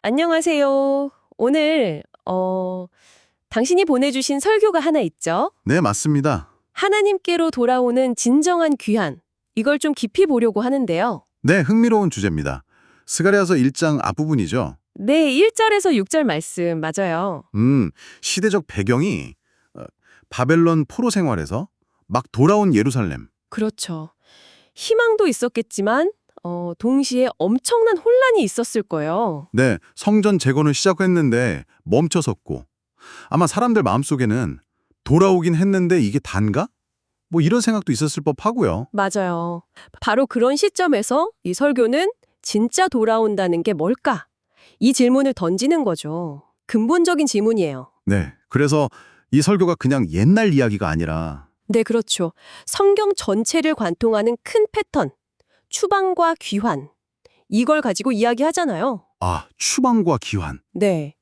안녕하세요. 오늘 당신이 보내주신 설교가 하나 있죠? 네, 맞습니다. 하나님께로 돌아오는 진정한 귀한. 이걸 좀 깊이 보려고 하는데요. 네, 흥미로운 주제입니다. 스가랴서 1장 앞부분이죠. 네, 1절에서 6절 말씀 맞아요. 시대적 배경이 바벨론 포로 생활에서 막 돌아온 예루살렘. 그렇죠. 희망도 있었겠지만 동시에 엄청난 혼란이 있었을 거예요. 네, 성전 재건을 시작했는데 멈춰섰고 아마 사람들 마음속에는 돌아오긴 했는데 이게 단가? 뭐 이런 생각도 있었을 법하고요. 맞아요. 바로 그런 시점에서 이 설교는 진짜 돌아온다는 게 뭘까? 이 질문을 던지는 거죠. 근본적인 질문이에요. 네, 그래서 이 설교가 그냥 옛날 이야기가 아니라 네, 그렇죠. 성경 전체를 관통하는 큰 패턴, 추방과 귀환. 이걸 가지고 이야기하잖아요. 추방과 귀환. 네.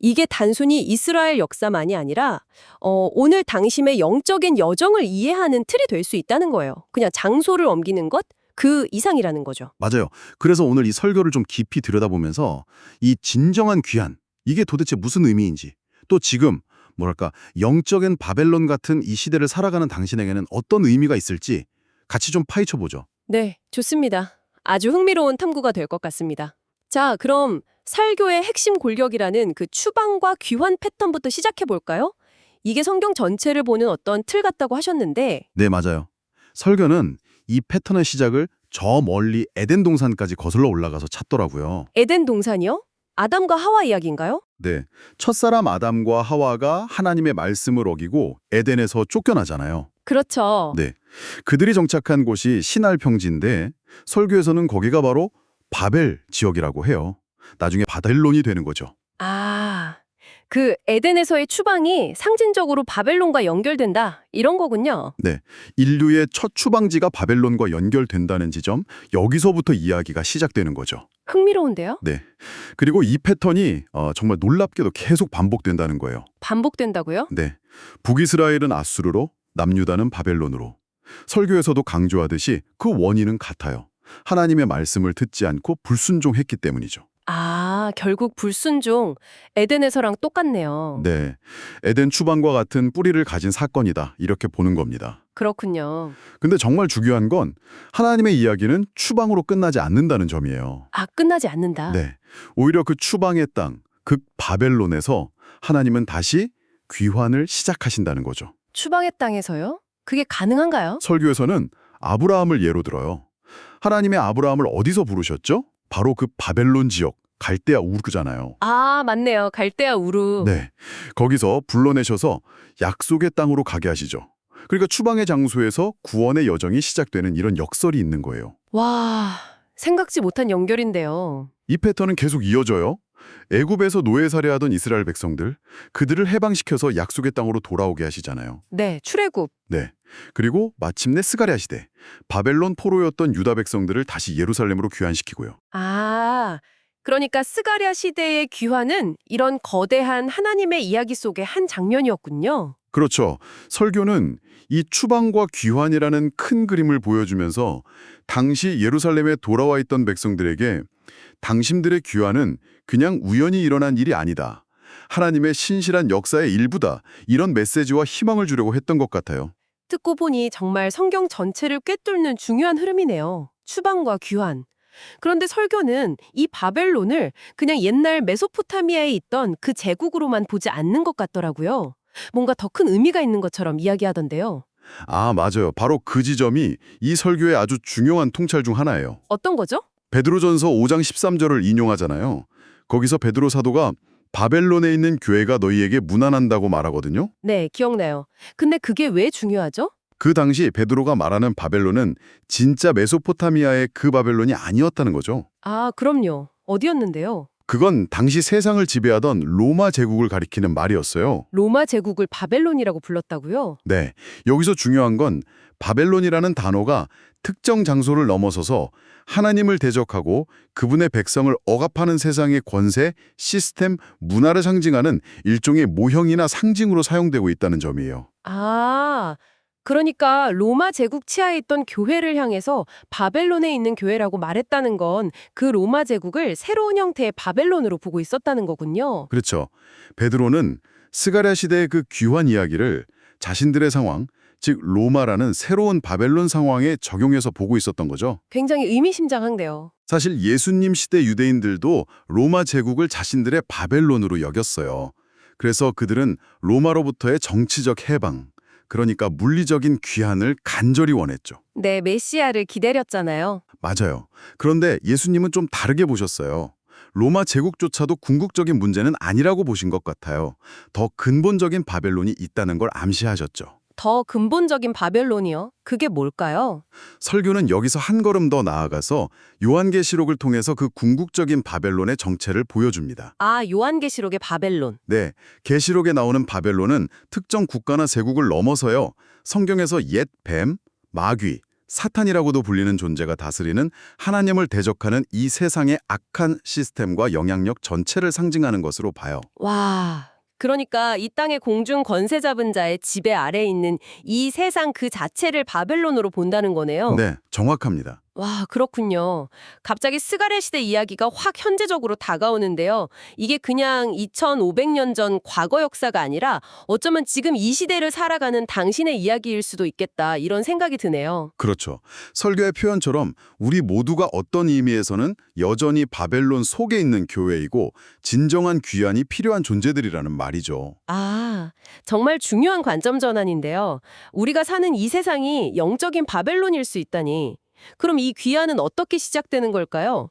이게 단순히 이스라엘 역사만이 아니라 오늘 당심의 영적인 여정을 이해하는 틀이 될 수 있다는 거예요. 그냥 장소를 옮기는 것, 그 이상이라는 거죠. 맞아요. 그래서 오늘 이 설교를 좀 깊이 들여다보면서 이 진정한 귀환, 이게 도대체 무슨 의미인지, 또 지금 뭐랄까 영적인 바벨론 같은 이 시대를 살아가는 당신에게는 어떤 의미가 있을지 같이 좀 파헤쳐보죠. 네, 좋습니다. 아주 흥미로운 탐구가 될 것 같습니다. 자, 그럼 설교의 핵심 골격이라는 그 추방과 귀환 패턴부터 시작해 볼까요? 이게 성경 전체를 보는 어떤 틀 같다고 하셨는데, 네, 맞아요. 설교는 이 패턴의 시작을 저 멀리 에덴 동산까지 거슬러 올라가서 찾더라고요. 에덴 동산이요? 아담과 하와 이야기인가요? 네, 첫사람 아담과 하와가 하나님의 말씀을 어기고 에덴에서 쫓겨나잖아요. 그렇죠. 네, 그들이 정착한 곳이 시날 평지인데 설교에서는 거기가 바로 바벨 지역이라고 해요. 나중에 바벨론이 되는 거죠. 그 에덴에서의 추방이 상징적으로 바벨론과 연결된다. 이런 거군요. 네, 인류의 첫 추방지가 바벨론과 연결된다는 지점, 여기서부터 이야기가 시작되는 거죠. 흥미로운데요? 네, 그리고 이 패턴이 정말 놀랍게도 계속 반복된다는 거예요. 반복된다고요? 네, 북이스라엘은 아수르로, 남유다는 바벨론으로. 설교에서도 강조하듯이 그 원인은 같아요. 하나님의 말씀을 듣지 않고 불순종했기 때문이죠. 결국 불순종, 에덴에서랑 똑같네요. 네, 에덴 추방과 같은 뿌리를 가진 사건이다, 이렇게 보는 겁니다. 그렇군요. 근데 정말 중요한 건 하나님의 이야기는 추방으로 끝나지 않는다는 점이에요. 끝나지 않는다. 네, 오히려 그 추방의 땅, 극 바벨론에서 하나님은 다시 귀환을 시작하신다는 거죠. 추방의 땅에서요? 그게 가능한가요? 설교에서는 아브라함을 예로 들어요. 하나님의 아브라함을 어디서 부르셨죠? 바로 그 바벨론 지역, 갈대아 우르잖아요. 맞네요. 갈대아 우르. 네, 거기서 불러내셔서 약속의 땅으로 가게 하시죠. 그러니까 추방의 장소에서 구원의 여정이 시작되는 이런 역설이 있는 거예요. 와, 생각지 못한 연결인데요. 이 패턴은 계속 이어져요. 애굽에서 노예살이하던 이스라엘 백성들, 그들을 해방시켜서 약속의 땅으로 돌아오게 하시잖아요. 네, 출애굽. 네, 그리고 마침내 스가랴 시대, 바벨론 포로였던 유다 백성들을 다시 예루살렘으로 귀환시키고요. 그러니까 스가랴 시대의 귀환은 이런 거대한 하나님의 이야기 속의 한 장면이었군요. 그렇죠. 설교는 이 추방과 귀환이라는 큰 그림을 보여주면서 당시 예루살렘에 돌아와 있던 백성들에게 당신들의 귀환은 그냥 우연히 일어난 일이 아니다. 하나님의 신실한 역사의 일부다. 이런 메시지와 희망을 주려고 했던 것 같아요. 듣고 보니 정말 성경 전체를 꿰뚫는 중요한 흐름이네요. 추방과 귀환. 그런데 설교는 이 바벨론을 그냥 옛날 메소포타미아에 있던 그 제국으로만 보지 않는 것 같더라고요. 뭔가 더 큰 의미가 있는 것처럼 이야기하던데요. 맞아요. 바로 그 지점이 이 설교의 아주 중요한 통찰 중 하나예요. 어떤 거죠? 베드로전서 5장 13절을 인용하잖아요. 거기서 베드로 사도가 바벨론에 있는 교회가 너희에게 문안한다고 말하거든요. 네, 기억나요. 근데 그게 왜 중요하죠? 그 당시 베드로가 말하는 바벨론은 진짜 메소포타미아의 그 바벨론이 아니었다는 거죠. 그럼요. 어디였는데요? 그건 당시 세상을 지배하던 로마 제국을 가리키는 말이었어요. 로마 제국을 바벨론이라고 불렀다고요? 네, 여기서 중요한 건 바벨론이라는 단어가 특정 장소를 넘어서서 하나님을 대적하고 그분의 백성을 억압하는 세상의 권세, 시스템, 문화를 상징하는 일종의 모형이나 상징으로 사용되고 있다는 점이에요. 그러니까 로마 제국 치하에 있던 교회를 향해서 바벨론에 있는 교회라고 말했다는 건 그 로마 제국을 새로운 형태의 바벨론으로 보고 있었다는 거군요. 그렇죠. 베드로는 스가랴 시대의 그 귀환 이야기를 자신들의 상황, 즉 로마라는 새로운 바벨론 상황에 적용해서 보고 있었던 거죠. 굉장히 의미심장한데요. 사실 예수님 시대 유대인들도 로마 제국을 자신들의 바벨론으로 여겼어요. 그래서 그들은 로마로부터의 정치적 해방, 그러니까 물리적인 귀환을 간절히 원했죠. 네, 메시아를 기다렸잖아요. 맞아요. 그런데 예수님은 좀 다르게 보셨어요. 로마 제국조차도 궁극적인 문제는 아니라고 보신 것 같아요. 더 근본적인 바벨론이 있다는 걸 암시하셨죠. 더 근본적인 바벨론이요? 그게 뭘까요? 설교는 여기서 한 걸음 더 나아가서 요한계시록을 통해서 그 궁극적인 바벨론의 정체를 보여줍니다. 아, 요한계시록의 바벨론. 네, 계시록에 나오는 바벨론은 특정 국가나 세국을 넘어서요. 성경에서 옛 뱀, 마귀, 사탄이라고도 불리는 존재가 다스리는 하나님을 대적하는 이 세상의 악한 시스템과 영향력 전체를 상징하는 것으로 봐요. 와, 그러니까 이 땅의 공중 권세 잡은 자의 지배 아래에 있는 이 세상 그 자체를 바벨론으로 본다는 거네요. 네, 정확합니다. 와, 그렇군요. 갑자기 스가랴 시대 이야기가 확 현재적으로 다가오는데요. 이게 그냥 2500년 전 과거 역사가 아니라 어쩌면 지금 이 시대를 살아가는 당신의 이야기일 수도 있겠다, 이런 생각이 드네요. 그렇죠. 설교의 표현처럼 우리 모두가 어떤 의미에서는 여전히 바벨론 속에 있는 교회이고 진정한 귀환이 필요한 존재들이라는 말이죠. 아, 정말 중요한 관점 전환인데요. 우리가 사는 이 세상이 영적인 바벨론일 수 있다니. 그럼 이 귀환은 어떻게 시작되는 걸까요?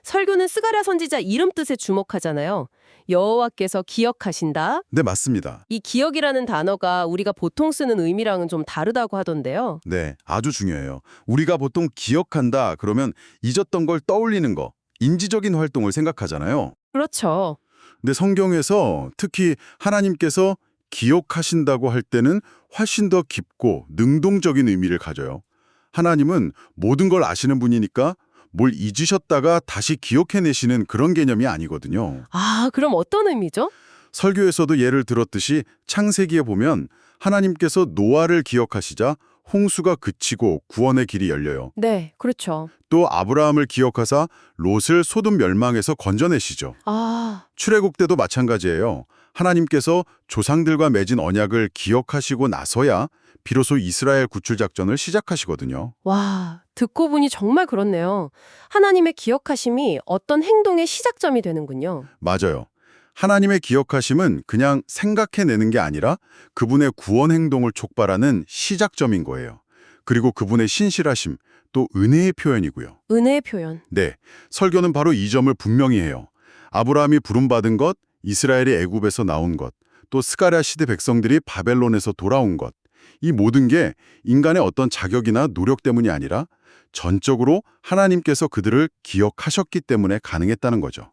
설교는 스가랴 선지자 이름 뜻에 주목하잖아요. 여호와께서 기억하신다. 네, 맞습니다. 이 기억이라는 단어가 우리가 보통 쓰는 의미랑은 좀 다르다고 하던데요. 네, 아주 중요해요. 우리가 보통 기억한다 그러면 잊었던 걸 떠올리는 거, 인지적인 활동을 생각하잖아요. 그렇죠. 근데 성경에서 특히 하나님께서 기억하신다고 할 때는 훨씬 더 깊고 능동적인 의미를 가져요. 하나님은 모든 걸 아시는 분이니까 뭘 잊으셨다가 다시 기억해내시는 그런 개념이 아니거든요. 아, 그럼 어떤 의미죠? 설교에서도 예를 들었듯이 창세기에 보면 하나님께서 노아를 기억하시자 홍수가 그치고 구원의 길이 열려요. 네, 그렇죠. 또 아브라함을 기억하사 롯을 소돔 멸망에서 건져내시죠. 아, 출애굽 때도 마찬가지예요. 하나님께서 조상들과 맺은 언약을 기억하시고 나서야 비로소 이스라엘 구출 작전을 시작하시거든요. 와, 듣고 보니 정말 그렇네요. 하나님의 기억하심이 어떤 행동의 시작점이 되는군요. 맞아요. 하나님의 기억하심은 그냥 생각해내는 게 아니라 그분의 구원 행동을 촉발하는 시작점인 거예요. 그리고 그분의 신실하심, 또 은혜의 표현이고요. 은혜의 표현. 네, 설교는 바로 이 점을 분명히 해요. 아브라함이 부름받은 것, 이스라엘이 애굽에서 나온 것, 또 스가랴 시대 백성들이 바벨론에서 돌아온 것, 이 모든 게 인간의 어떤 자격이나 노력 때문이 아니라 전적으로 하나님께서 그들을 기억하셨기 때문에 가능했다는 거죠.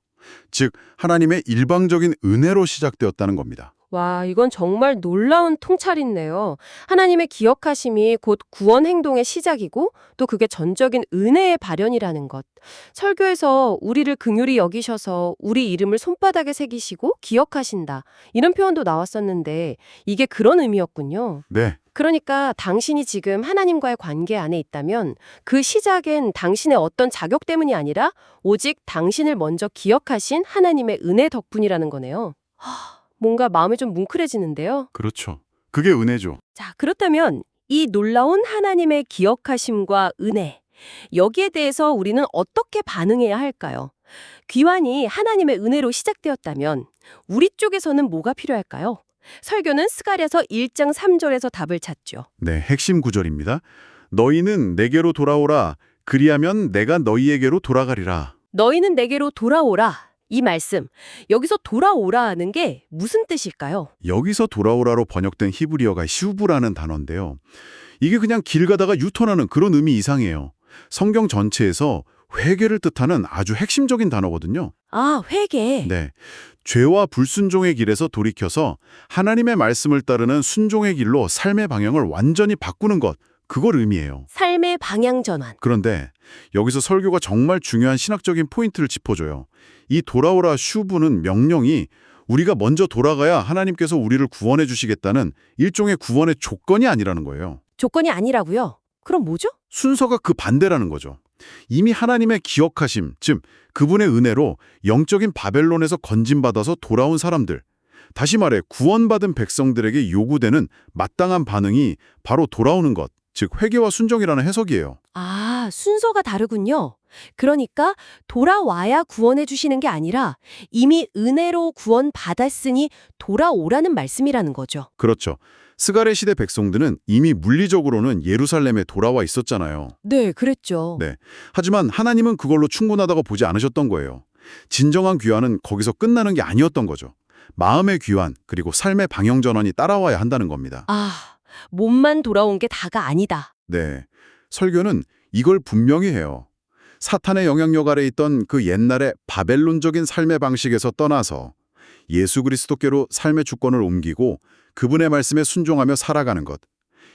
즉, 하나님의 일방적인 은혜로 시작되었다는 겁니다. 와, 이건 정말 놀라운 통찰이네요. 하나님의 기억하심이 곧 구원 행동의 시작이고 또 그게 전적인 은혜의 발현이라는 것. 설교에서 우리를 긍휼히 여기셔서 우리 이름을 손바닥에 새기시고 기억하신다. 이런 표현도 나왔었는데 이게 그런 의미였군요. 네, 그러니까 당신이 지금 하나님과의 관계 안에 있다면 그 시작엔 당신의 어떤 자격 때문이 아니라 오직 당신을 먼저 기억하신 하나님의 은혜 덕분이라는 거네요. 뭔가 마음이 좀 뭉클해지는데요. 그렇죠. 그게 은혜죠. 자, 그렇다면 이 놀라운 하나님의 기억하심과 은혜, 여기에 대해서 우리는 어떻게 반응해야 할까요? 귀환이 하나님의 은혜로 시작되었다면 우리 쪽에서는 뭐가 필요할까요? 설교는 스가랴서 1장 3절에서 답을 찾죠. 네, 핵심 구절입니다. 너희는 내게로 돌아오라. 그리하면 내가 너희에게로 돌아가리라. 너희는 내게로 돌아오라. 이 말씀, 여기서 돌아오라는 게 무슨 뜻일까요? 여기서 돌아오라로 번역된 히브리어가 슈브라는 단어인데요. 이게 그냥 길 가다가 유턴하는 그런 의미 이상이에요. 성경 전체에서 회개를 뜻하는 아주 핵심적인 단어거든요. 아, 회개. 네, 죄와 불순종의 길에서 돌이켜서 하나님의 말씀을 따르는 순종의 길로 삶의 방향을 완전히 바꾸는 것, 그걸 의미해요. 삶의 방향 전환. 그런데 여기서 설교가 정말 중요한 신학적인 포인트를 짚어줘요. 이 돌아오라 슈브는 명령이 우리가 먼저 돌아가야 하나님께서 우리를 구원해 주시겠다는 일종의 구원의 조건이 아니라는 거예요. 조건이 아니라고요? 그럼 뭐죠? 순서가 그 반대라는 거죠. 이미 하나님의 기억하심, 즉 그분의 은혜로 영적인 바벨론에서 건진받아서 돌아온 사람들, 다시 말해 구원받은 백성들에게 요구되는 마땅한 반응이 바로 돌아오는 것, 즉 회개와 순종이라는 해석이에요. 아, 순서가 다르군요. 그러니까 돌아와야 구원해 주시는 게 아니라 이미 은혜로 구원받았으니 돌아오라는 말씀이라는 거죠. 그렇죠. 스가랴 시대 백성들은 이미 물리적으로는 예루살렘에 돌아와 있었잖아요. 네, 그랬죠. 네. 하지만 하나님은 그걸로 충분하다고 보지 않으셨던 거예요. 진정한 귀환은 거기서 끝나는 게 아니었던 거죠. 마음의 귀환, 그리고 삶의 방향 전환이 따라와야 한다는 겁니다. 아, 몸만 돌아온 게 다가 아니다. 네. 설교는 이걸 분명히 해요. 사탄의 영향력 아래 있던 그 옛날의 바벨론적인 삶의 방식에서 떠나서 예수 그리스도께로 삶의 주권을 옮기고 그분의 말씀에 순종하며 살아가는 것.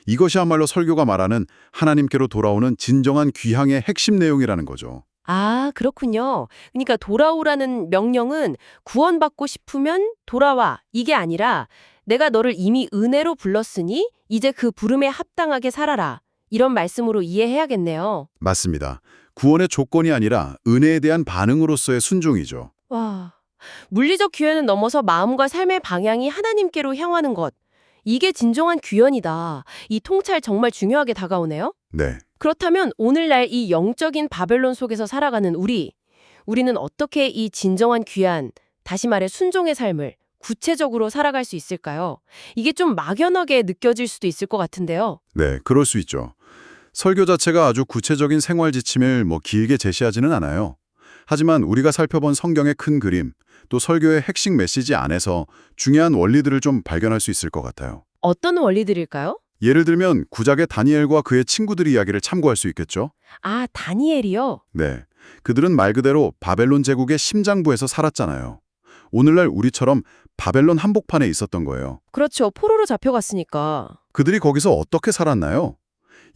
이것이야말로 설교가 말하는 하나님께로 돌아오는 진정한 귀향의 핵심 내용이라는 거죠. 아, 그렇군요. 그러니까 돌아오라는 명령은 구원받고 싶으면 돌아와. 이게 아니라 내가 너를 이미 은혜로 불렀으니 이제 그 부름에 합당하게 살아라. 이런 말씀으로 이해해야겠네요. 맞습니다. 구원의 조건이 아니라 은혜에 대한 반응으로서의 순종이죠. 와, 물리적 귀환은 넘어서 마음과 삶의 방향이 하나님께로 향하는 것. 이게 진정한 귀환이다. 이 통찰 정말 중요하게 다가오네요. 네. 그렇다면 오늘날 이 영적인 바벨론 속에서 살아가는 우리는 어떻게 이 진정한 귀환, 다시 말해 순종의 삶을 구체적으로 살아갈 수 있을까요? 이게 좀 막연하게 느껴질 수도 있을 것 같은데요. 네, 그럴 수 있죠. 설교 자체가 아주 구체적인 생활 지침을 길게 제시하지는 않아요. 하지만 우리가 살펴본 성경의 큰 그림, 또 설교의 핵심 메시지 안에서 중요한 원리들을 좀 발견할 수 있을 것 같아요. 어떤 원리들일까요? 예를 들면 구작의 다니엘과 그의 친구들 이야기를 참고할 수 있겠죠? 아, 다니엘이요? 네. 그들은 말 그대로 바벨론 제국의 심장부에서 살았잖아요. 오늘날 우리처럼 바벨론 한복판에 있었던 거예요. 그렇죠. 포로로 잡혀갔으니까. 그들이 거기서 어떻게 살았나요?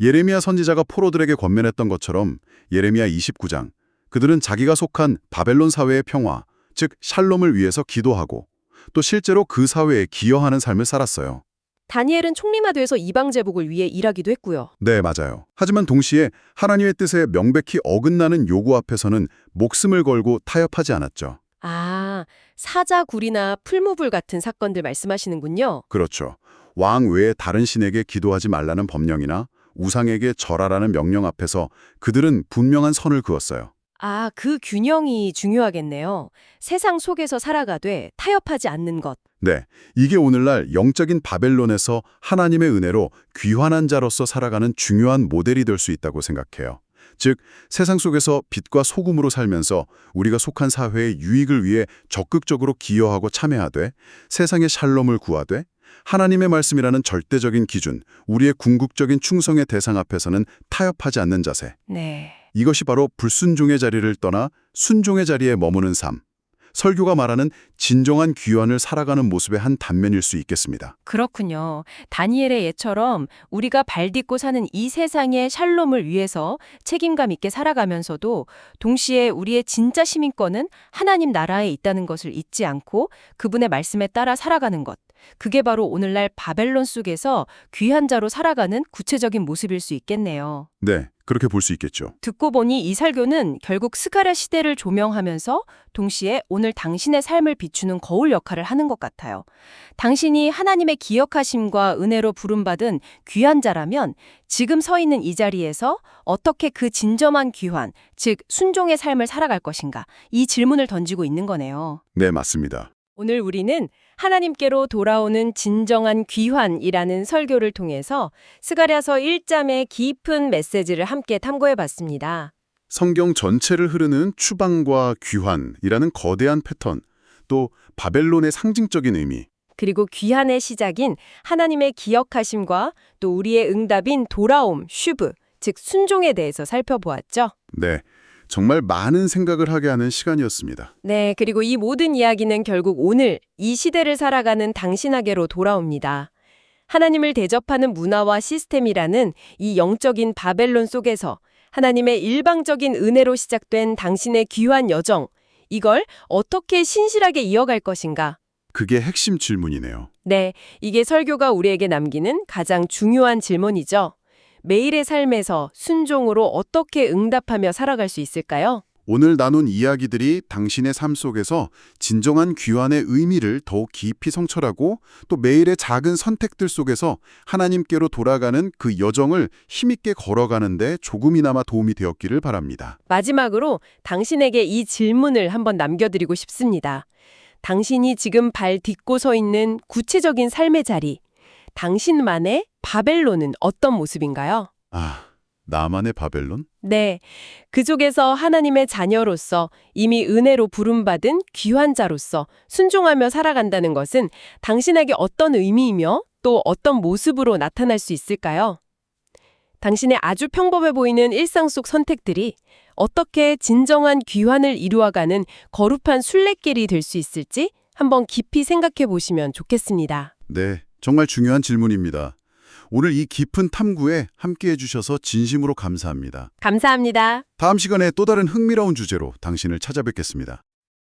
예레미야 선지자가 포로들에게 권면했던 것처럼 예레미야 29장, 그들은 자기가 속한 바벨론 사회의 평화, 즉 샬롬을 위해서 기도하고 또 실제로 그 사회에 기여하는 삶을 살았어요. 다니엘은 총리마도에서 이방 제국을 위해 일하기도 했고요. 네, 맞아요. 하지만 동시에 하나님의 뜻에 명백히 어긋나는 요구 앞에서는 목숨을 걸고 타협하지 않았죠. 아, 사자굴이나 풀무불 같은 사건들 말씀하시는군요. 그렇죠. 왕 외에 다른 신에게 기도하지 말라는 법령이나 우상에게 절하라는 명령 앞에서 그들은 분명한 선을 그었어요. 아, 그 균형이 중요하겠네요. 세상 속에서 살아가되 타협하지 않는 것. 네, 이게 오늘날 영적인 바벨론에서 하나님의 은혜로 귀환한 자로서 살아가는 중요한 모델이 될 수 있다고 생각해요. 즉, 세상 속에서 빛과 소금으로 살면서 우리가 속한 사회의 유익을 위해 적극적으로 기여하고 참여하되 세상의 샬롬을 구하되 하나님의 말씀이라는 절대적인 기준, 우리의 궁극적인 충성의 대상 앞에서는 타협하지 않는 자세. 네. 이것이 바로 불순종의 자리를 떠나 순종의 자리에 머무는 삶. 설교가 말하는 진정한 귀환을 살아가는 모습의 한 단면일 수 있겠습니다. 그렇군요. 다니엘의 예처럼 우리가 발딛고 사는 이 세상의 샬롬을 위해서 책임감 있게 살아가면서도 동시에 우리의 진짜 시민권은 하나님 나라에 있다는 것을 잊지 않고 그분의 말씀에 따라 살아가는 것. 그게 바로 오늘날 바벨론 속에서 귀한 자로 살아가는 구체적인 모습일 수 있겠네요. 네, 그렇게 볼 수 있겠죠. 듣고 보니 이 설교는 결국 스가랴 시대를 조명하면서 동시에 오늘 당신의 삶을 비추는 거울 역할을 하는 것 같아요. 당신이 하나님의 기억하심과 은혜로 부름받은 귀한 자라면 지금 서 있는 이 자리에서 어떻게 그 진정한 귀환, 즉 순종의 삶을 살아갈 것인가? 이 질문을 던지고 있는 거네요. 네, 맞습니다. 오늘 우리는 하나님께로 돌아오는 진정한 귀환이라는 설교를 통해서 스가랴서 1장의 깊은 메시지를 함께 탐구해 봤습니다. 성경 전체를 흐르는 추방과 귀환이라는 거대한 패턴, 또 바벨론의 상징적인 의미, 그리고 귀환의 시작인 하나님의 기억하심과 또 우리의 응답인 돌아옴, 슈브, 즉 순종에 대해서 살펴보았죠. 네, 정말 많은 생각을 하게 하는 시간이었습니다. 네, 그리고 이 모든 이야기는 결국 오늘 이 시대를 살아가는 당신에게로 돌아옵니다. 하나님을 대접하는 문화와 시스템이라는 이 영적인 바벨론 속에서 하나님의 일방적인 은혜로 시작된 당신의 귀환 여정, 이걸 어떻게 신실하게 이어갈 것인가? 그게 핵심 질문이네요. 네, 이게 설교가 우리에게 남기는 가장 중요한 질문이죠. 매일의 삶에서 순종으로 어떻게 응답하며 살아갈 수 있을까요? 오늘 나눈 이야기들이 당신의 삶 속에서 진정한 귀환의 의미를 더욱 깊이 성찰하고 또 매일의 작은 선택들 속에서 하나님께로 돌아가는 그 여정을 힘있게 걸어가는데 조금이나마 도움이 되었기를 바랍니다. 마지막으로 당신에게 이 질문을 한번 남겨드리고 싶습니다. 당신이 지금 발 딛고 서 있는 구체적인 삶의 자리, 당신만의 바벨론은 어떤 모습인가요? 나만의 바벨론? 네, 그 속에서 하나님의 자녀로서 이미 은혜로 부름받은 귀한 자로서 순종하며 살아간다는 것은 당신에게 어떤 의미이며 또 어떤 모습으로 나타날 수 있을까요? 당신의 아주 평범해 보이는 일상 속 선택들이 어떻게 진정한 귀환을 이루어가는 거룩한 순례길이 될 수 있을지 한번 깊이 생각해 보시면 좋겠습니다. 네, 정말 중요한 질문입니다. 오늘 이 깊은 탐구에 함께해 주셔서 진심으로 감사합니다. 감사합니다. 다음 시간에 또 다른 흥미로운 주제로 당신을 찾아뵙겠습니다.